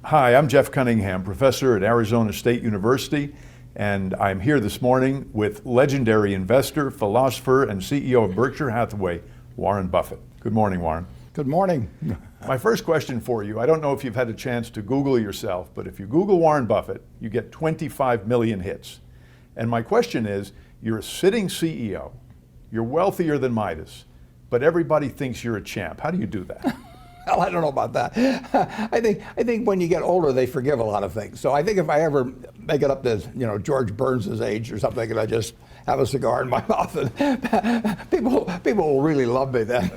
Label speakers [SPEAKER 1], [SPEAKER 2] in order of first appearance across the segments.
[SPEAKER 1] Hi, I'm Jeff Cunningham, professor at Arizona State University, and I'm here this morning with legendary investor, philosopher, and CEO of Berkshire Hathaway, Warren Buffett. Good morning, Warren.
[SPEAKER 2] Good morning.
[SPEAKER 1] My first question for you, I don't know if you've had a chance to Google yourself, but if you Google Warren Buffett, you get 25 million hits. And my question is, you're a sitting CEO, you're wealthier than Midas, but everybody thinks you're a champ. How do you do that?
[SPEAKER 2] Well, I don't know about that. I think when you get older, they forgive a lot of things. So I think if I ever make it up to George Burns' age or something, and I just have a cigar in my mouth, and people will really love me then.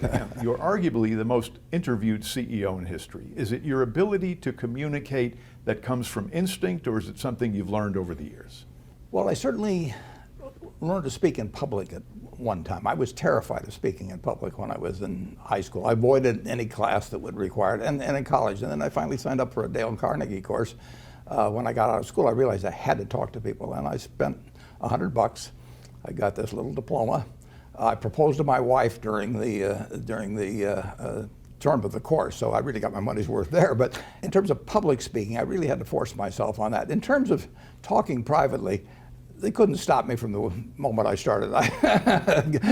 [SPEAKER 1] You're arguably the most interviewed CEO in history. Is it your ability to communicate that comes from instinct, or is it something you've learned over the years?
[SPEAKER 2] Well, I certainly learned to speak in public at one time. I was terrified of speaking in public when I was in high school. I avoided any class that would require it, and in college. And then I finally signed up for a Dale Carnegie course. When I got out of school, I realized I had to talk to people, and I spent $100. I got this little diploma. I proposed to my wife during the term of the course, so I really got my money's worth there. But in terms of public speaking, I really had to force myself on that. In terms of talking privately, they couldn't stop me from the moment I started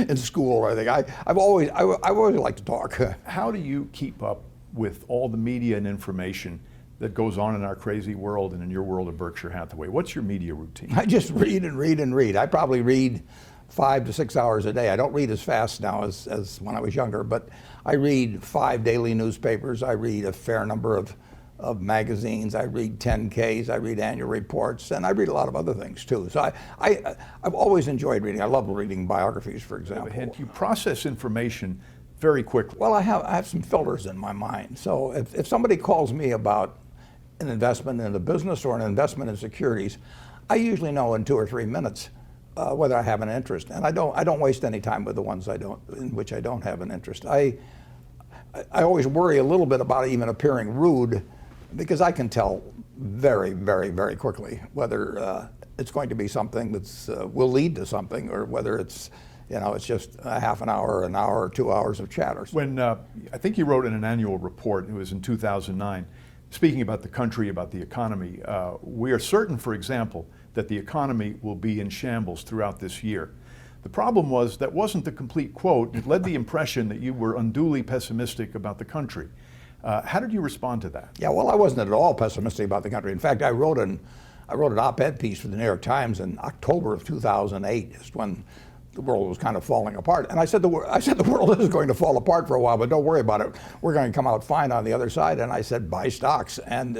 [SPEAKER 2] in school or anything. I've always liked to talk.
[SPEAKER 1] How do you keep up with all the media and information that goes on in our crazy world and in your world of Berkshire Hathaway? What's your media routine?
[SPEAKER 2] I just read and read and read. I probably read 5 to 6 hours a day. I don't read as fast now as when I was younger, but I read 5 daily newspapers. I read a fair number of magazines. I read 10Ks, I read annual reports, and I read a lot of other things too. So I've always enjoyed reading. I love reading biographies, for example.
[SPEAKER 1] And you process information very quickly.
[SPEAKER 2] Well, I have some filters in my mind. So if somebody calls me about an investment in a business or an investment in securities, I usually know in 2 or 3 minutes whether I have an interest. And I don't waste any time with the ones in which I don't have an interest. I always worry a little bit about even appearing rude, because I can tell very, very, very quickly whether it's going to be something that's will lead to something, or whether it's just a half an hour, an hour, or 2 hours of chatter.
[SPEAKER 1] When I think you wrote in an annual report, it was in 2009, speaking about the country, about the economy, we are certain, for example, that the economy will be in shambles throughout this year. The problem was that wasn't the complete quote. It led the impression that you were unduly pessimistic about the country. How did you respond to that?
[SPEAKER 2] Yeah, well, I wasn't at all pessimistic about the country. In fact, I wrote an op-ed piece for the New York Times in October of 2008, just when the world was kind of falling apart. And I said the world is going to fall apart for a while, but don't worry about it. We're going to come out fine on the other side. And I said, buy stocks. And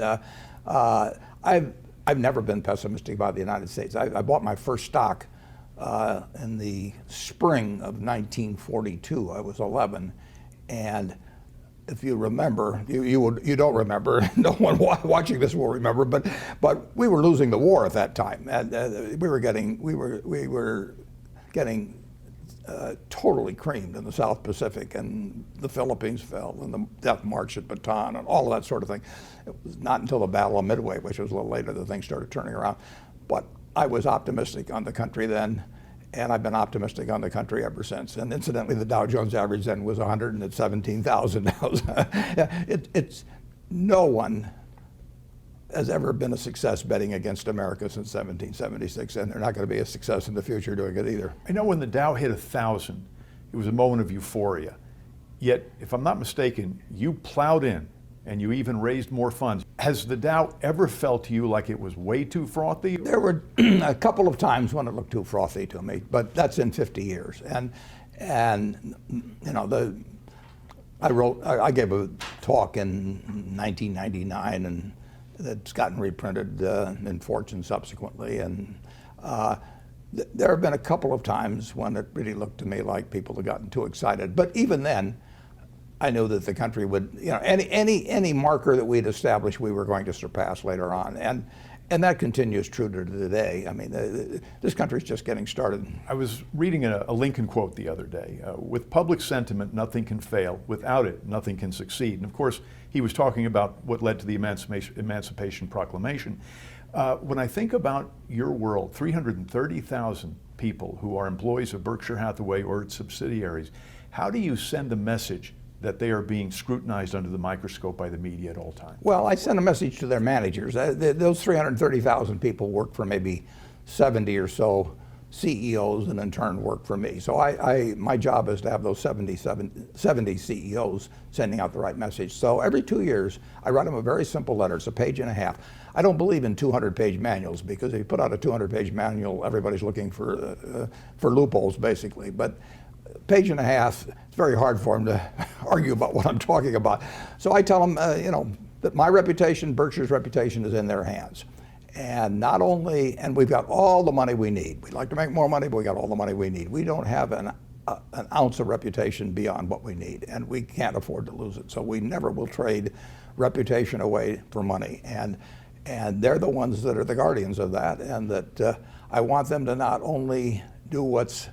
[SPEAKER 2] I've never been pessimistic about the United States. I bought my first stock in the spring of 1942. I was 11, and if you remember, you don't remember. No one watching this will remember. But we were losing the war at that time, and we were getting totally creamed in the South Pacific, and the Philippines fell, and the Death March at Bataan, and all of that sort of thing. It was not until the Battle of Midway, which was a little later, that things started turning around. But I was optimistic on the country then, and I've been optimistic on the country ever since. And incidentally, the Dow Jones average then was 117,000 now. No one has ever been a success betting against America since 1776, and they're not going to be a success in the future doing it either.
[SPEAKER 1] I know when the Dow hit 1,000, it was a moment of euphoria. Yet, if I'm not mistaken, you plowed in and you even raised more funds. Has the Dow ever felt to you like it was way too frothy?
[SPEAKER 2] There were a couple of times when it looked too frothy to me, but that's in 50 years. And I gave a talk in 1999, and it's gotten reprinted in Fortune subsequently. And there have been a couple of times when it really looked to me like people had gotten too excited. But even then, I knew that the country would, any marker that we'd established, we were going to surpass later on. And that continues true to today. I mean, this country's just getting started.
[SPEAKER 1] I was reading a Lincoln quote the other day. With public sentiment, nothing can fail. Without it, nothing can succeed. And of course, he was talking about what led to the Emancipation Proclamation. When I think about your world, 330,000 people who are employees of Berkshire Hathaway or its subsidiaries, how do you send a message that they are being scrutinized under the microscope by the media at all times?
[SPEAKER 2] Well, I send a message to their managers. Those 330,000 people work for maybe 70 or so CEOs and in turn work for me. So my job is to have those 70 CEOs sending out the right message. So every 2 years, I write them a very simple letter. It's a page and a half. I don't believe in 200-page manuals, because if you put out a 200-page manual, everybody's looking for loopholes, basically. But page and a half, it's very hard for them to argue about what I'm talking about. So I tell them, that my reputation, Berkshire's reputation, is in their hands. And not only, and we've got all the money we need. We'd like to make more money, but we got all the money we need. We don't have an ounce of reputation beyond what we need, and we can't afford to lose it. So we never will trade reputation away for money. And they're the ones that are the guardians of that, and that I want them to not only do what's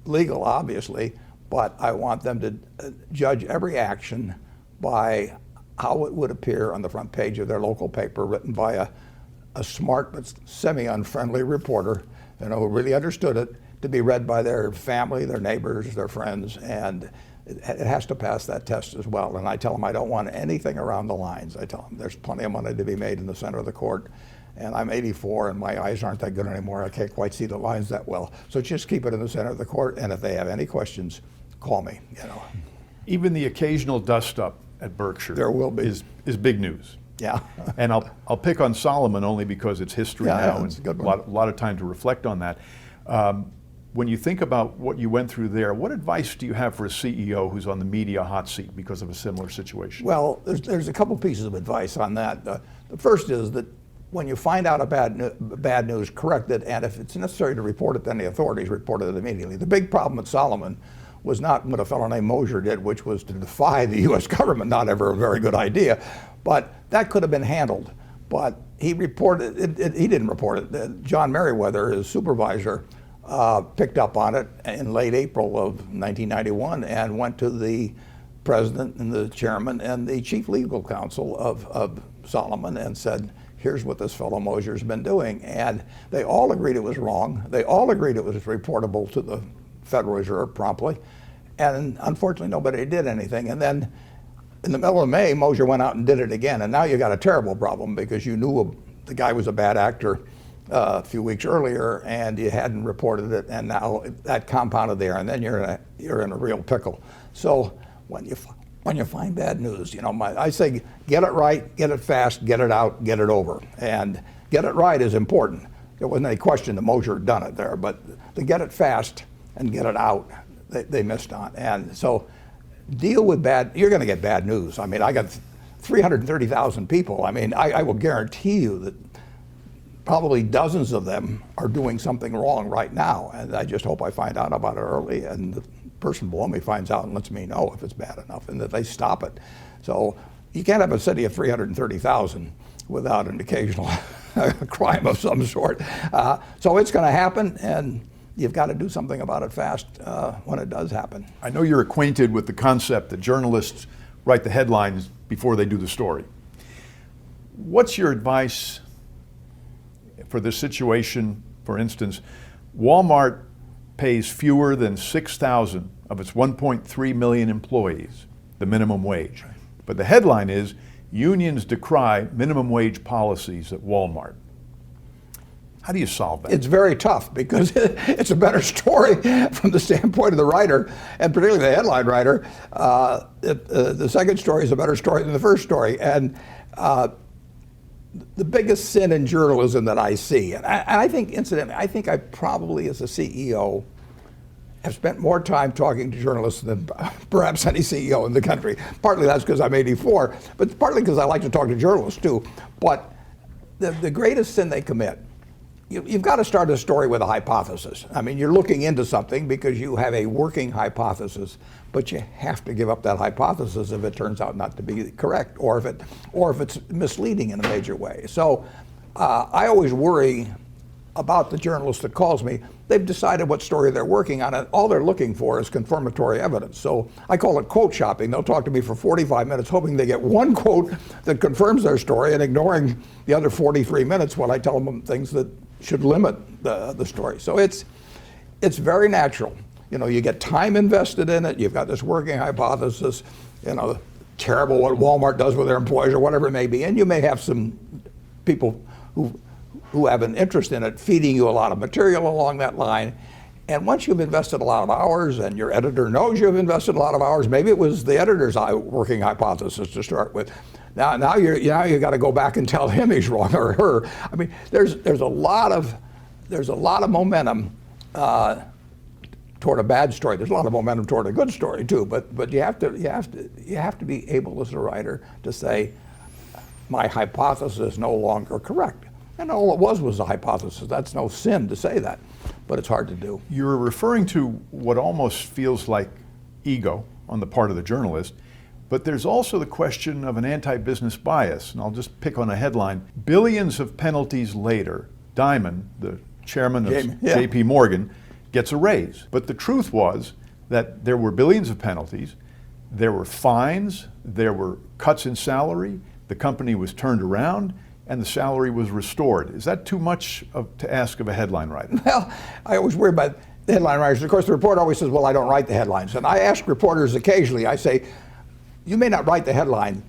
[SPEAKER 2] legal, obviously, but I want them to judge every action by how it would appear on the front page of their local paper, written by a smart but semi-unfriendly reporter, who really understood it, to be read by their family, their neighbors, their friends, and it has to pass that test as well. And I tell them I don't want anything around the lines. I tell them there's plenty of money to be made in the center of the court, and I'm 84 and my eyes aren't that good anymore. I can't quite see the lines that well. So just keep it in the center of the court, and if they have any questions, call me.
[SPEAKER 1] Even the occasional dust-up at Berkshire
[SPEAKER 2] There will be.
[SPEAKER 1] is big news.
[SPEAKER 2] Yeah.
[SPEAKER 1] And I'll pick on Solomon only because it's history now,
[SPEAKER 2] Yeah,
[SPEAKER 1] and
[SPEAKER 2] it's a good
[SPEAKER 1] a
[SPEAKER 2] one.
[SPEAKER 1] lot of time to reflect on that. When you think about what you went through there, what advice do you have for a CEO who's on the media hot seat because of a similar situation?
[SPEAKER 2] Well, there's a couple pieces of advice on that. The first is that when you find out a bad news, correct it, and if it's necessary to report it, then the authorities report it immediately. The big problem with Solomon was not what a fellow named Mosier did, which was to defy the U.S. government, not ever a very good idea, but that could have been handled. But he reported it, he didn't report it. John Merriweather, his supervisor, picked up on it in late April of 1991 and went to the president and the chairman and the chief legal counsel of Solomon and said, here's what this fellow Mosier's been doing. And they all agreed it was wrong. They all agreed it was reportable to the Federal Reserve promptly. And unfortunately, nobody did anything. And then in the middle of May, Mosier went out and did it again. And now you got a terrible problem, because you knew the guy was a bad actor a few weeks earlier, and you hadn't reported it, and now that compounded there, and then you're in a real pickle. So when you find bad news, I say get it right, get it fast, get it out, get it over. And get it right is important. There wasn't any question that Mosier had done it there, but to get it fast and get it out, they missed on. And so deal with you're going to get bad news. I mean, I got 330,000 people. I mean, I will guarantee you that probably dozens of them are doing something wrong right now, and I just hope I find out about it early, and the person below me finds out and lets me know if it's bad enough, and that they stop it. So you can't have a city of 330,000 without an occasional crime of some sort. So it's going to happen, and you've got to do something about it fast when it does happen.
[SPEAKER 1] I know you're acquainted with the concept that journalists write the headlines before they do the story. What's your advice for this situation? For instance, Walmart pays fewer than 6,000 of its 1.3 million employees the minimum wage. But the headline is, unions decry minimum wage policies at Walmart. How do you solve that?
[SPEAKER 2] It's very tough, because it's a better story from the standpoint of the writer, and particularly the headline writer. The second story is a better story than the first story. And the biggest sin in journalism that I see, and I think, incidentally, I think I probably, as a CEO, have spent more time talking to journalists than perhaps any CEO in the country. Partly that's because I'm 84, but partly because I like to talk to journalists too. But the greatest sin they commit, you've got to start a story with a hypothesis. I mean, you're looking into something because you have a working hypothesis, but you have to give up that hypothesis if it turns out not to be correct, or if it's misleading in a major way. So I always worry about the journalist that calls me. They've decided what story they're working on, and all they're looking for is confirmatory evidence. So I call it quote shopping. They'll talk to me for 45 minutes hoping they get one quote that confirms their story, and ignoring the other 43 minutes when I tell them things that should limit the story. So it's very natural. You get time invested in it. You've got this working hypothesis. terrible what Walmart does with their employees or whatever it may be. And you may have some people who have an interest in it feeding you a lot of material along that line. And once you've invested a lot of hours and your editor knows you've invested a lot of hours, maybe it was the editor's working hypothesis to start with. Now you got to go back and tell him he's wrong or her. I mean, there's a lot of momentum toward a bad story. There's a lot of momentum toward a good story too. But you have to be able as a writer to say, my hypothesis is no longer correct. And all it was a hypothesis. That's no sin to say that, but it's hard to do.
[SPEAKER 1] You're referring to what almost feels like ego on the part of the journalist, but there's also the question of an anti-business bias. And I'll just pick on a headline. Billions of penalties later, Dimon, the chairman of JP Morgan, gets a raise. But the truth was that there were billions of penalties, there were fines, there were cuts in salary, the company was turned around, and the salary was restored. Is that too much to ask of a headline writer?
[SPEAKER 2] Well, I always worry about the headline writers. Of course, the reporter always says, well, I don't write the headlines. And I ask reporters occasionally, I say, you may not write the headline,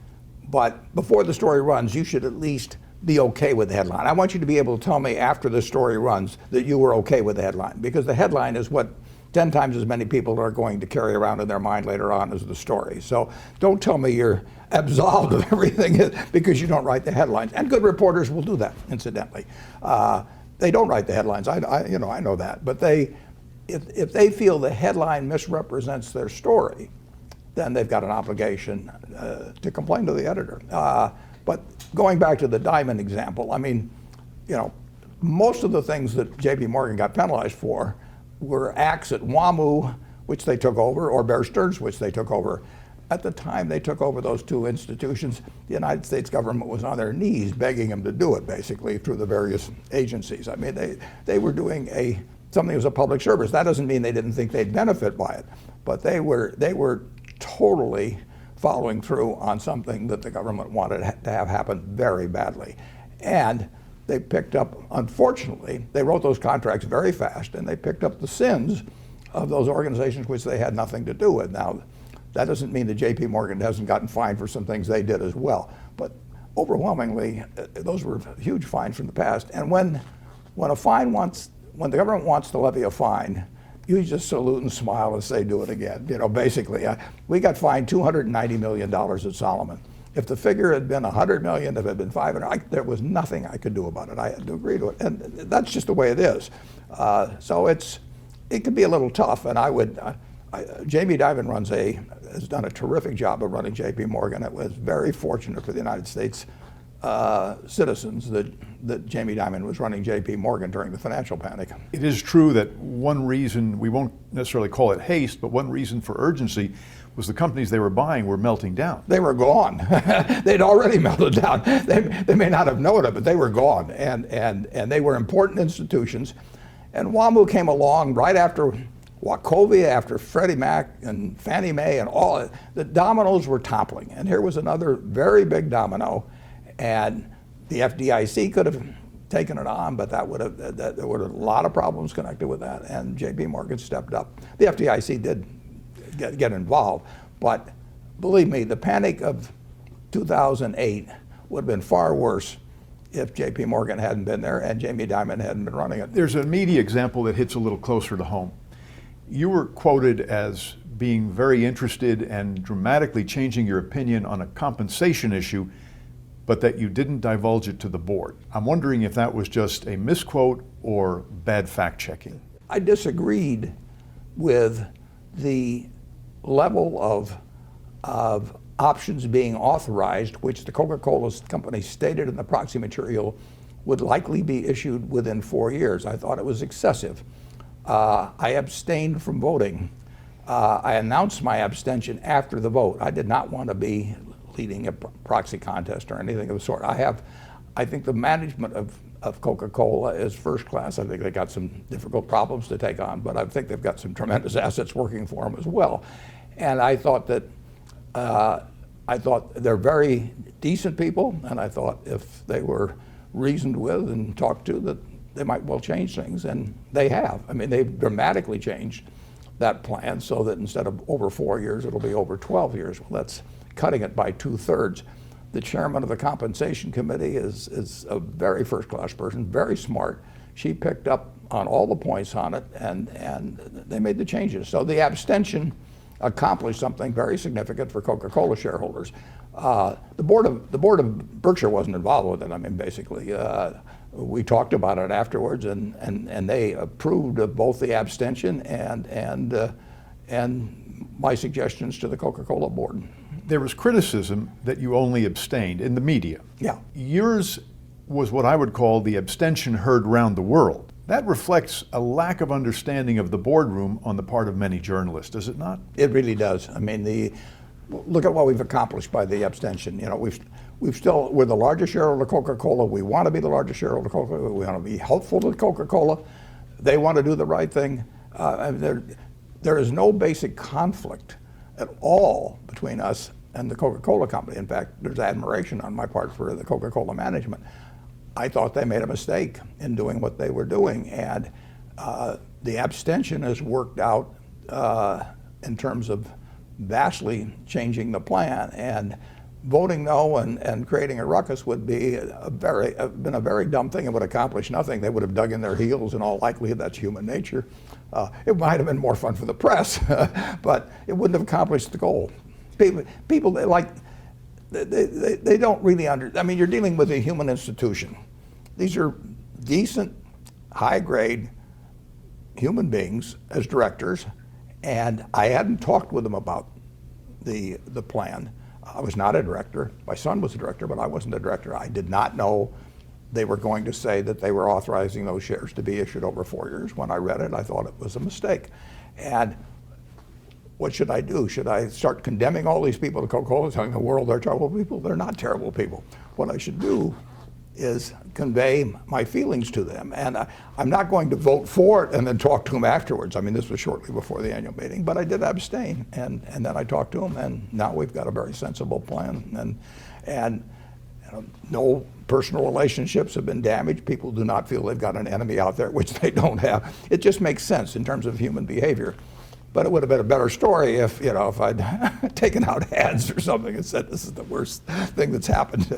[SPEAKER 2] but before the story runs, you should at least be okay with the headline. I want you to be able to tell me after the story runs that you were okay with the headline, because the headline is what 10 times as many people are going to carry around in their mind later on as the story. So don't tell me you're absolved of everything because you don't write the headlines. And good reporters will do that, incidentally. They don't write the headlines. I know that. But if they feel the headline misrepresents their story, then they've got an obligation to complain to the editor. But going back to the Dimon example, I mean, most of the things that JP Morgan got penalized for were acts at WAMU, which they took over, or Bear Stearns, which they took over. At the time they took over those two institutions, the United States government was on their knees begging them to do it, basically, through the various agencies. I mean, they were doing something that was a public service. That doesn't mean they didn't think they'd benefit by it, but they were totally following through on something that the government wanted to have happen very badly. And they picked up, unfortunately, they wrote those contracts very fast, and they picked up the sins of those organizations which they had nothing to do with. Now, that doesn't mean that JP Morgan hasn't gotten fined for some things they did as well, but overwhelmingly, those were huge fines from the past. And when the government wants to levy a fine, you just salute and smile and say, do it again. Basically, we got fined $290 million at Solomon. If the figure had been 100 million, if it had been 500, there was nothing I could do about it. I had to agree to it, and that's just the way it is. So it can be a little tough, and Jamie Dimon has done a terrific job of running JP Morgan. It was very fortunate for the United States citizens that Jamie Dimon was running JP Morgan during the financial panic.
[SPEAKER 1] It is true that one reason, we won't necessarily call it haste, but one reason for urgency was the companies they were buying were melting down.
[SPEAKER 2] They were gone. They'd already melted down. They may not have known it, but they were gone. And they were important institutions. And WAMU came along right after Wachovia, after Freddie Mac and Fannie Mae, and all. The dominoes were toppling. And here was another very big domino. And the FDIC could have taken it on, but there would have a lot of problems connected with that. And JP Morgan stepped up. The FDIC did get involved, but believe me, the panic of 2008 would have been far worse if JP Morgan hadn't been there and Jamie Dimon hadn't been running it.
[SPEAKER 1] There's a media example that hits a little closer to home. You were quoted as being very interested and dramatically changing your opinion on a compensation issue, but that you didn't divulge it to the board. I'm wondering if that was just a misquote or bad fact checking.
[SPEAKER 2] I disagreed with the level of options being authorized, which the Coca-Cola company stated in the proxy material would likely be issued within 4 years. I thought it was excessive. I abstained from voting. I announced my abstention after the vote. I did not want to be leading a proxy contest or anything of the sort. I think the management of Coca-Cola is first class. I think they got some difficult problems to take on, but I think they've got some tremendous assets working for them as well. And I thought that they're very decent people, and I thought if they were reasoned with and talked to, that they might well change things, and they have. I mean, they've dramatically changed that plan so that instead of over 4 years, it'll be over 12 years. Well, that's cutting it by 2/3. The chairman of the compensation committee is a very first-class person, very smart. She picked up on all the points on it, and they made the changes. So the abstention accomplished something very significant for Coca-Cola shareholders. The board of Berkshire wasn't involved with it. I mean, basically, we talked about it afterwards, and they approved of both the abstention and my suggestions to the Coca-Cola board.
[SPEAKER 1] There was criticism that you only abstained in the media.
[SPEAKER 2] Yeah.
[SPEAKER 1] Yours was what I would call the abstention heard round the world. That reflects a lack of understanding of the boardroom on the part of many journalists, does it not?
[SPEAKER 2] It really does. I mean, look at what we've accomplished by the abstention. You know, we're the largest shareholder of Coca-Cola. We want to be the largest shareholder of Coca-Cola. We want to be helpful to Coca-Cola. They want to do the right thing. There is no basic conflict at all between us and the Coca-Cola company. In fact, there's admiration on my part for the Coca-Cola management. I thought they made a mistake in doing what they were doing, and the abstention has worked out in terms of vastly changing the plan, and voting no and creating a ruckus would be been a very dumb thing. It would accomplish nothing. They would have dug in their heels. In all likelihood, that's human nature. It might have been more fun for the press, but it wouldn't have accomplished the goal. People they don't really I mean, you're dealing with a human institution. These are decent, high-grade human beings as directors, and I hadn't talked with them about the plan. I was not a director. My son was a director, but I wasn't a director. I did not know they were going to say that they were authorizing those shares to be issued over 4 years. When I read it, I thought it was a mistake. And what should I do? Should I start condemning all these people at Coca-Cola, telling the world they're terrible people? They're not terrible people. What I should do is convey my feelings to them. And I'm not going to vote for it and then talk to them afterwards. I mean, this was shortly before the annual meeting, but I did abstain. And then I talked to them, and now we've got a very sensible plan. And you know, no personal relationships have been damaged. People do not feel they've got an enemy out there, which they don't have. It just makes sense in terms of human behavior. But it would have been a better story if I'd taken out ads or something and said this is the worst thing that's happened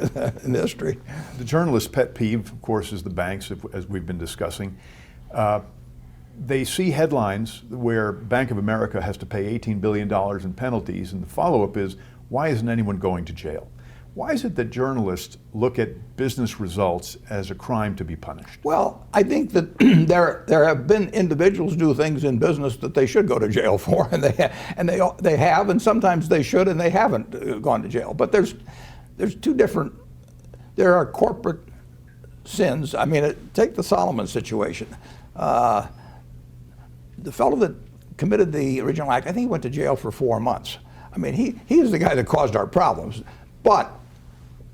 [SPEAKER 2] in history.
[SPEAKER 1] The journalist's pet peeve, of course, is the banks, as we've been discussing. They see headlines where Bank of America has to pay $18 billion in penalties, and the follow-up is, why isn't anyone going to jail? Why is it that journalists look at business results as a crime to be punished?
[SPEAKER 2] Well, I think that there have been individuals do things in business that they should go to jail for, and they have, and sometimes they should, and they haven't gone to jail. But there's two different. There are corporate sins. I mean, take the Solomon situation. The fellow that committed the original act, I think he went to jail for 4 months. I mean, he is the guy that caused our problems. But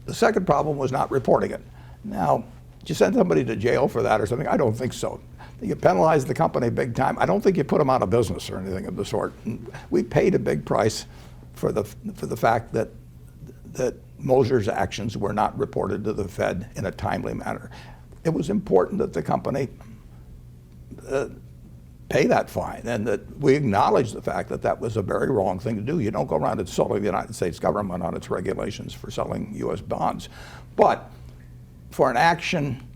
[SPEAKER 2] the second problem was not reporting it. Now, did you send somebody to jail for that or something? I don't think so. You penalize the company big time. I don't think you put them out of business or anything of the sort. And we paid a big price for the fact that Moser's actions were not reported to the Fed in a timely manner. It was important that the company pay that fine, and that we acknowledge the fact that that was a very wrong thing to do. You don't go around insulting the United States government on its regulations for selling U.S. bonds. But for an action,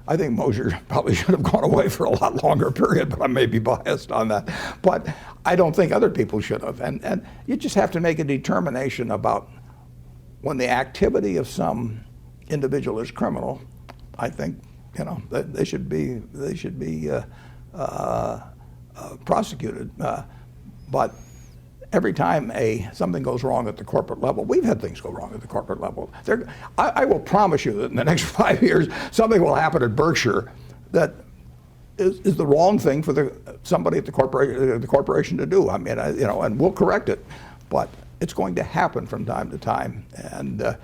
[SPEAKER 2] I think Moser probably should have gone away for a lot longer period, but I may be biased on that. But I don't think other people should have. And you just have to make a determination about when the activity of some individual is criminal. I think that they should be prosecuted. But every time something goes wrong at the corporate level, we've had things go wrong at the corporate level. I will promise you that in the next 5 years, something will happen at Berkshire that is the wrong thing for somebody at the corporation to do. I mean, and we'll correct it, but it's going to happen from time to time. And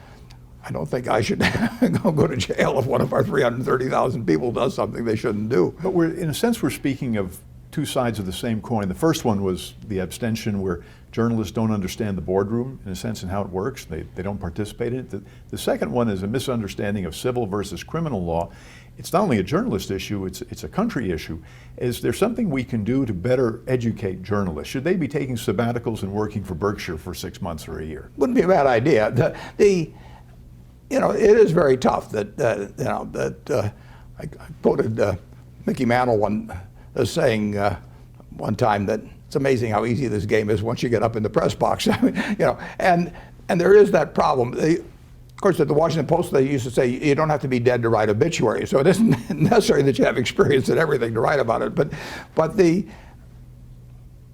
[SPEAKER 2] I don't think I should go to jail if one of our 330,000 people does something they shouldn't do.
[SPEAKER 1] But in a sense, we're speaking of two sides of the same coin. The first one was the abstention, where journalists don't understand the boardroom, in a sense, and how it works. They don't participate in it. The second one is a misunderstanding of civil versus criminal law. It's not only a journalist issue, it's a country issue. Is there something we can do to better educate journalists? Should they be taking sabbaticals and working for Berkshire for 6 months or a year?
[SPEAKER 2] Wouldn't be a bad idea. You know, it is very tough that, I quoted Mickey Mantle as saying one time that it's amazing how easy this game is once you get up in the press box. I mean, you know, and there is that problem. Of course, at the Washington Post, they used to say you don't have to be dead to write obituaries, so it isn't necessary that you have experience in everything to write about it. But particularly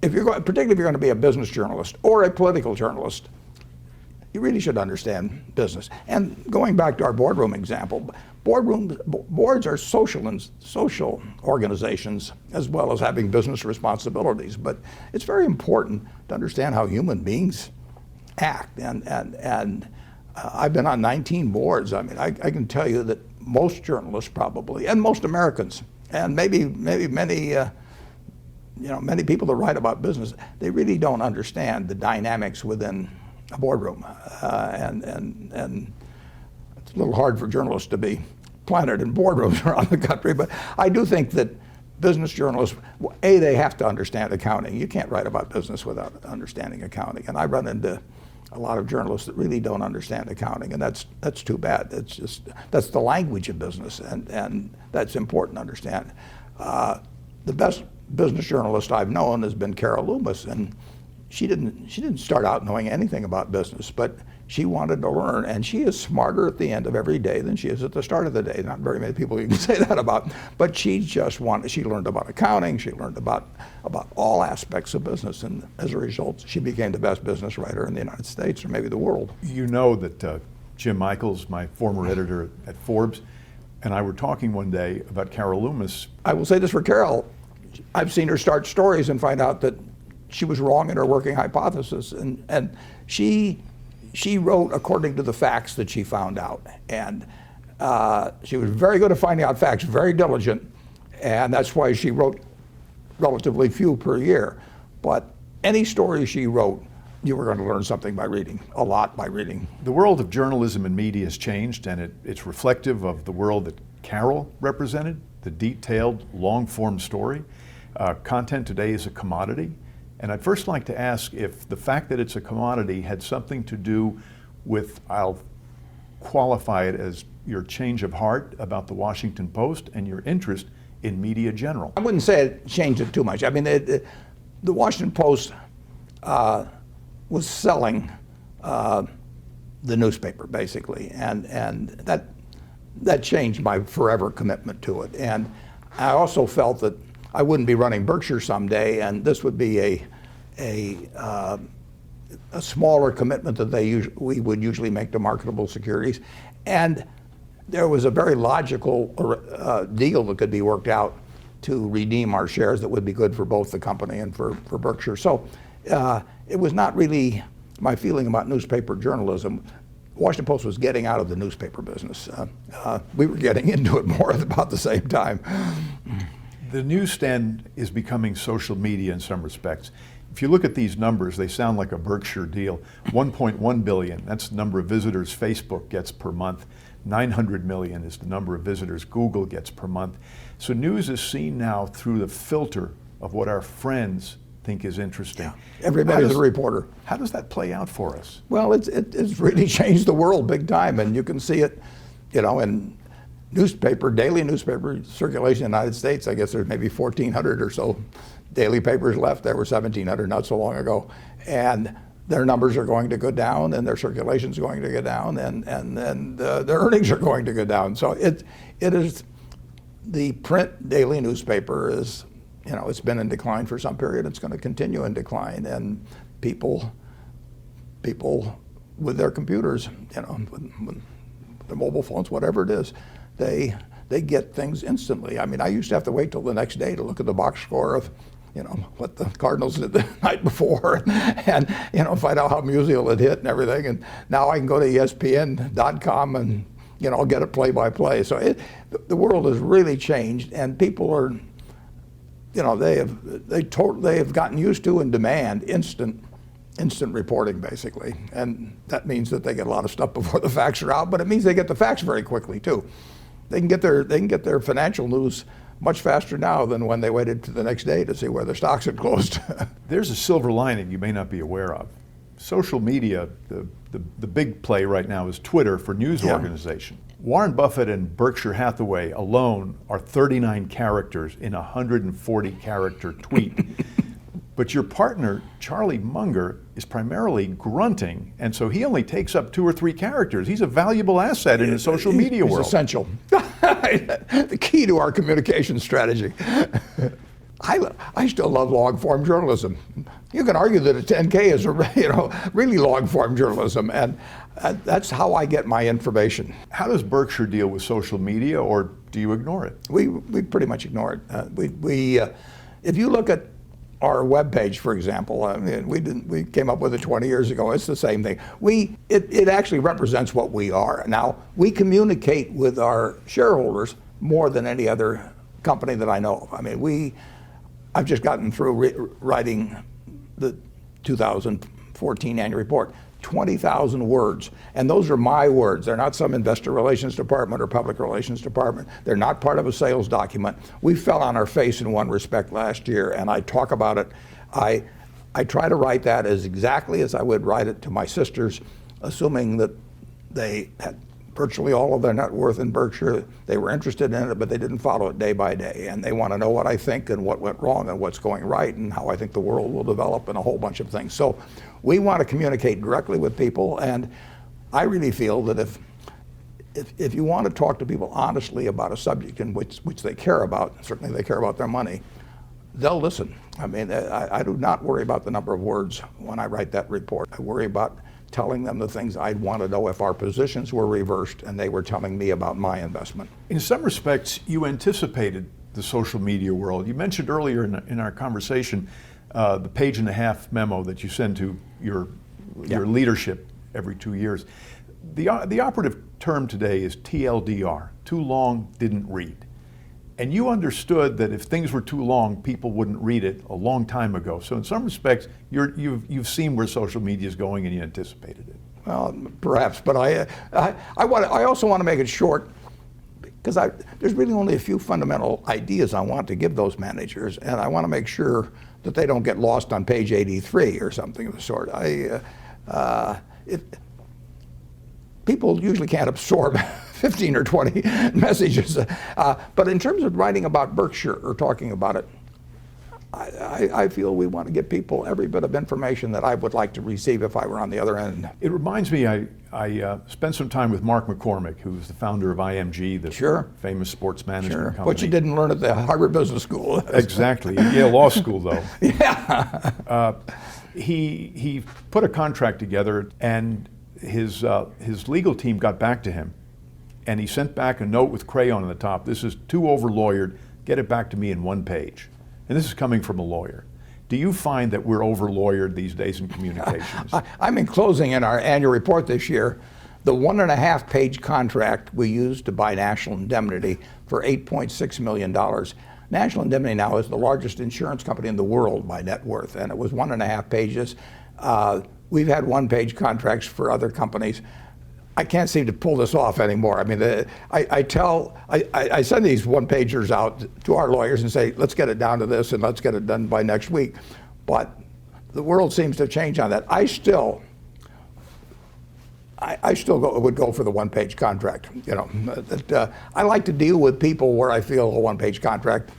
[SPEAKER 2] if you're going to be a business journalist or a political journalist, you really should understand business. And going back to our boardroom example, boards are social organizations as well as having business responsibilities. But it's very important to understand how human beings act. And I've been on 19 boards. I mean, I can tell you that most journalists probably, and most Americans, and maybe many many people that write about business, they really don't understand the dynamics within a boardroom, and it's a little hard for journalists to be planted in boardrooms around the country. But I do think that business journalists, they have to understand accounting. You can't write about business without understanding accounting. And I run into a lot of journalists that really don't understand accounting, and that's too bad. That's the language of business, and that's important to understand. The best business journalist I've known has been Carol Loomis, and she didn't start out knowing anything about business, but she wanted to learn, and she is smarter at the end of every day than she is at the start of the day. Not very many people you can say that about, but she learned about accounting, she learned about all aspects of business, and as a result, she became the best business writer in the United States, or maybe the world.
[SPEAKER 1] You know that Jim Michaels, my former editor at Forbes, and I were talking one day about Carol Loomis.
[SPEAKER 2] I will say this for Carol, I've seen her start stories and find out that she was wrong in her working hypothesis, and she wrote according to the facts that she found out, and she was very good at finding out facts, very diligent, and that's why she wrote relatively few per year. But any story she wrote, you were going to learn something by reading, a lot by reading.
[SPEAKER 1] The world of journalism and media has changed, and it's reflective of the world that Carol represented, the detailed, long-form story. Content today is a commodity. And I'd first like to ask if the fact that it's a commodity had something to do with, I'll qualify it as your change of heart about the Washington Post and your interest in media general.
[SPEAKER 2] I wouldn't say it changed it too much. I mean, the Washington Post was selling the newspaper, basically, and that changed my forever commitment to it. And I also felt that I wouldn't be running Berkshire someday, and this would be a smaller commitment that we would usually make to marketable securities. And there was a very logical deal that could be worked out to redeem our shares that would be good for both the company and for Berkshire. So it was not really my feeling about newspaper journalism. Washington Post was getting out of the newspaper business. We were getting into it more at about the same time.
[SPEAKER 1] The newsstand is becoming social media in some respects. If you look at these numbers, they sound like a Berkshire deal. 1.1 billion, that's the number of visitors Facebook gets per month. 900 million is the number of visitors Google gets per month. So news is seen now through the filter of what our friends think is interesting.
[SPEAKER 2] Yeah. Everybody's a reporter.
[SPEAKER 1] How does that play out for us?
[SPEAKER 2] Well, it's really changed the world big time, and you can see it, in daily newspaper circulation in the United States. I guess there's maybe 1,400 or so daily papers left. There were 1,700 not so long ago. And their numbers are going to go down, and their circulation is going to go down, and their earnings are going to go down. So it is, the print daily newspaper is, it's been in decline for some period. It's going to continue in decline. And people with their computers, with their mobile phones, whatever it is, they get things instantly. I mean, I used to have to wait till the next day to look at the box score of, what the Cardinals did the night before, and find out how Musial had hit and everything. And now I can go to ESPN.com and I'll get it play by play. So the world has really changed, and people are you know, they have gotten used to and demand instant reporting, basically, and that means that they get a lot of stuff before the facts are out. But it means they get the facts very quickly too. They can get their financial news much faster now than when they waited to the next day to see where their stocks had closed.
[SPEAKER 1] There's a silver lining you may not be aware of. Social media, the big play right now is Twitter for news organization. Warren Buffett and Berkshire Hathaway alone are 39 characters in a 140-character tweet. But your partner, Charlie Munger, is primarily grunting, and so he only takes up 2 or 3 characters. He's a valuable asset in the social media world.
[SPEAKER 2] He's essential. The key to our communication strategy. I still love long-form journalism. You can argue that a 10K is really long-form journalism, and that's how I get my information.
[SPEAKER 1] How does Berkshire deal with social media, or do you ignore it?
[SPEAKER 2] We pretty much ignore it. If you look at our webpage, for example, I mean, we came up with it 20 years ago. It's the same thing. It actually represents what we are. Now, we communicate with our shareholders more than any other company that I know of. I mean, I've just gotten through writing the 2014 annual report. 20,000 words, and those are my words. They're not some investor relations department or public relations department. They're not part of a sales document. We fell on our face in one respect last year, and I talk about it. I try to write that as exactly as I would write it to my sisters, assuming that they had virtually all of their net worth in Berkshire. They were interested in it, but they didn't follow it day by day, and they want to know what I think and what went wrong and what's going right and how I think the world will develop and a whole bunch of things. So we want to communicate directly with people, and I really feel that if you want to talk to people honestly about a subject in which they care about, certainly they care about their money, they'll listen. I mean, I do not worry about the number of words when I write that report. I worry about telling them the things I'd want to know if our positions were reversed and they were telling me about my investment.
[SPEAKER 1] In some respects, you anticipated the social media world. You mentioned earlier in our conversation the page-and-a-half memo that you send to your leadership every 2 years. The operative term today is TLDR, too long, didn't read. And you understood that if things were too long, people wouldn't read it a long time ago. So in some respects, you've seen where social media is going and you anticipated it.
[SPEAKER 2] Well, perhaps, but I also want to make it short because there's really only a few fundamental ideas I want to give those managers, and I want to make sure that they don't get lost on page 83 or something of the sort. People usually can't absorb 15 or 20 messages. But in terms of writing about Berkshire or talking about it, I feel we want to give people every bit of information that I would like to receive if I were on the other end.
[SPEAKER 1] It reminds me, I spent some time with Mark McCormick, who's the founder of IMG, the famous sports management company.
[SPEAKER 2] Which you didn't learn at the Harvard Business School.
[SPEAKER 1] Exactly. Yale Law School, though.
[SPEAKER 2] Yeah.
[SPEAKER 1] He put a contract together, and his legal team got back to him, and he sent back a note with crayon on the top. This is too over-lawyered. Get it back to me in 1 page. And this is coming from a lawyer. Do you find that we're over-lawyered these days in communications?
[SPEAKER 2] I'm enclosing in our annual report this year the 1.5-page contract we used to buy National Indemnity for $8.6 million. National Indemnity now is the largest insurance company in the world by net worth, and it was 1.5 pages. We've had 1-page contracts for other companies. I can't seem to pull this off anymore. I mean, I send these 1-pagers out to our lawyers and say, let's get it down to this and let's get it done by next week. But the world seems to change on that. I still would go for the 1-page contract. You know, I like to deal with people where I feel a 1-page contract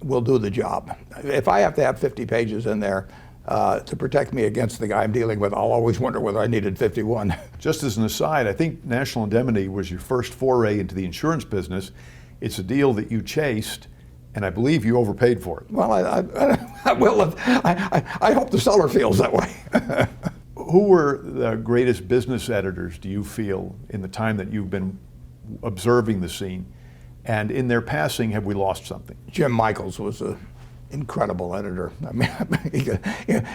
[SPEAKER 2] will do the job. If I have to have 50 pages in there to protect me against the guy I'm dealing with, I'll always wonder whether I needed 51.
[SPEAKER 1] Just as an aside, I think National Indemnity was your first foray into the insurance business. It's a deal that you chased, and I believe you overpaid for it.
[SPEAKER 2] Well, I hope the seller feels that way.
[SPEAKER 1] Who were the greatest business editors, do you feel, in the time that you've been observing the scene? And in their passing, have we lost something?
[SPEAKER 2] Jim Michaels was an incredible editor. I mean,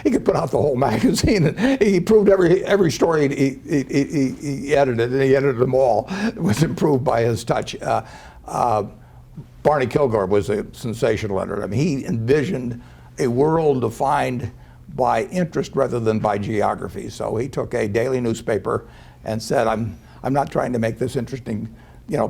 [SPEAKER 2] he could put out the whole magazine, and he proved every story he edited, and he edited them all. It was improved by his touch. Barney Kilgore was a sensational editor. I mean, he envisioned a world defined by interest rather than by geography. So he took a daily newspaper and said, I'm not trying to make this interesting,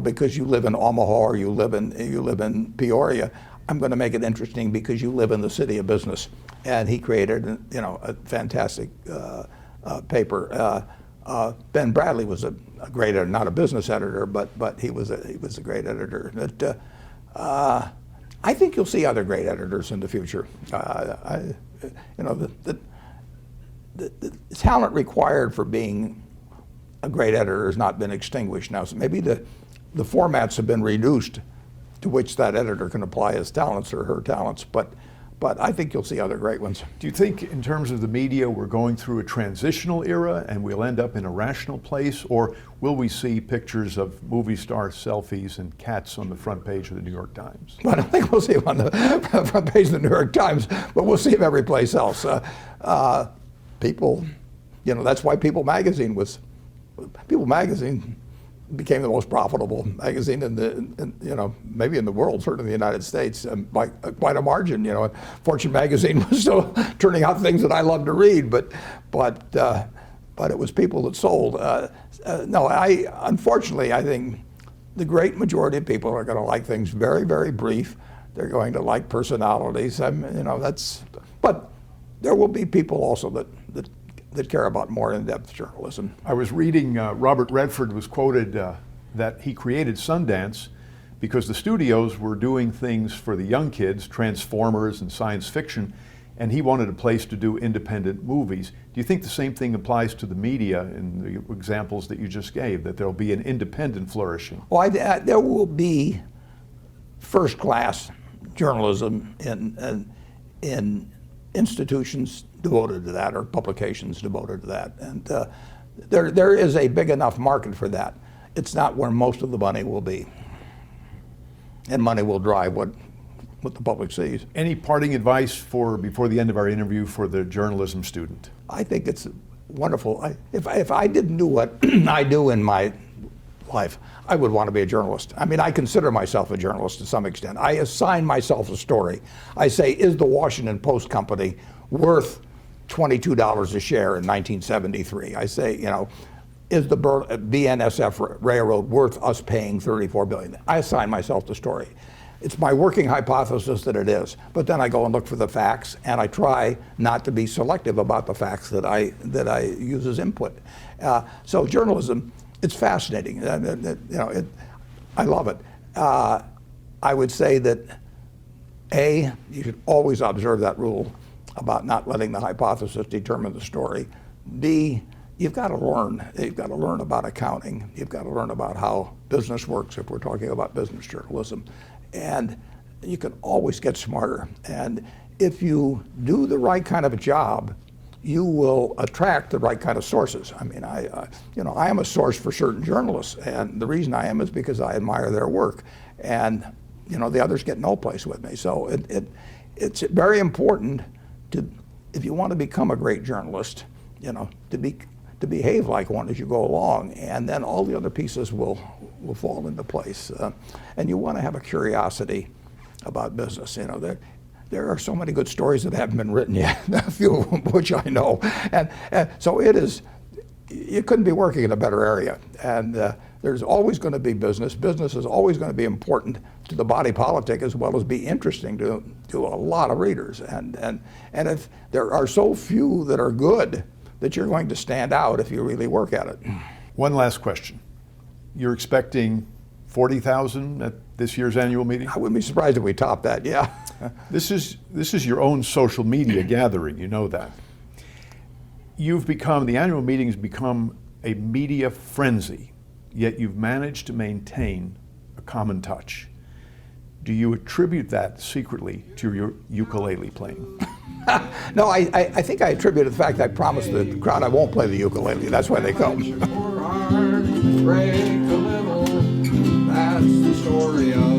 [SPEAKER 2] because you live in Omaha or you live in Peoria. I'm going to make it interesting because you live in the city of business. And he created, a fantastic paper. Ben Bradley was a great editor, not a business editor, but he was a great editor. I think you'll see other great editors in the future. The talent required for being a great editor has not been extinguished now. So maybe the formats have been reduced to which that editor can apply his talents or her talents, but I think you'll see other great ones.
[SPEAKER 1] Do you think, in terms of the media, we're going through a transitional era and we'll end up in a rational place, or will we see pictures of movie star selfies and cats on the front page of the New York Times?
[SPEAKER 2] Well, I don't think we'll see them on the front page of the New York Times, but we'll see them every place else. People, that's why People Magazine became the most profitable magazine maybe in the world, certainly in the United States, by quite a margin. Fortune magazine was still turning out things that I love to read, but it was People that sold. Unfortunately, I think the great majority of people are going to like things very, very brief. They're going to like personalities. But there will be people also that care about more in-depth journalism.
[SPEAKER 1] I was reading Robert Redford was quoted that he created Sundance because the studios were doing things for the young kids, Transformers and science fiction, and he wanted a place to do independent movies. Do you think the same thing applies to the media in the examples that you just gave, that there'll be an independent flourishing?
[SPEAKER 2] Well, there will be first-class journalism in institutions devoted to that, or publications devoted to that, and there is a big enough market for that. It's not where most of the money will be, and money will drive what the public sees.
[SPEAKER 1] Any parting advice before the end of our interview for the journalism student?
[SPEAKER 2] I think it's wonderful. If I didn't do what I do in my life, I would want to be a journalist. I mean, I consider myself a journalist to some extent. I assign myself a story. I say, is the Washington Post Company worth $22 a share in 1973? I say, is the BNSF Railroad worth us paying $34 billion? I assign myself the story. It's my working hypothesis that it is, but then I go and look for the facts, and I try not to be selective about the facts that I use as input. So journalism, it's fascinating. I love it. I would say that you should always observe that rule about not letting the hypothesis determine the story. B, you've got to learn. You've got to learn about accounting. You've got to learn about how business works if we're talking about business journalism. And you can always get smarter. And if you do the right kind of a job, you will attract the right kind of sources. I mean, I am a source for certain journalists, and the reason I am is because I admire their work, and the others get no place with me. So it's very important if you want to become a great journalist, to behave like one as you go along, and then all the other pieces will fall into place. And you want to have a curiosity about business. There are so many good stories that haven't been written yet, a few of them which I know. And so you couldn't be working in a better area. And there's always going to be business. Business is always going to be important to the body politic as well as be interesting to a lot of readers. And if there are so few that are good, that you're going to stand out if you really work at it.
[SPEAKER 1] One last question. You're expecting 40,000 at this year's annual meeting?
[SPEAKER 2] I wouldn't be surprised if we topped that, yeah.
[SPEAKER 1] This is your own social media gathering, you know that. The annual meeting has become a media frenzy, yet you've managed to maintain a common touch. Do you attribute that secretly to your ukulele playing?
[SPEAKER 2] No, I think I attribute it to the fact that I promised the crowd I won't play the ukulele. That's why they come.
[SPEAKER 3] That's the story of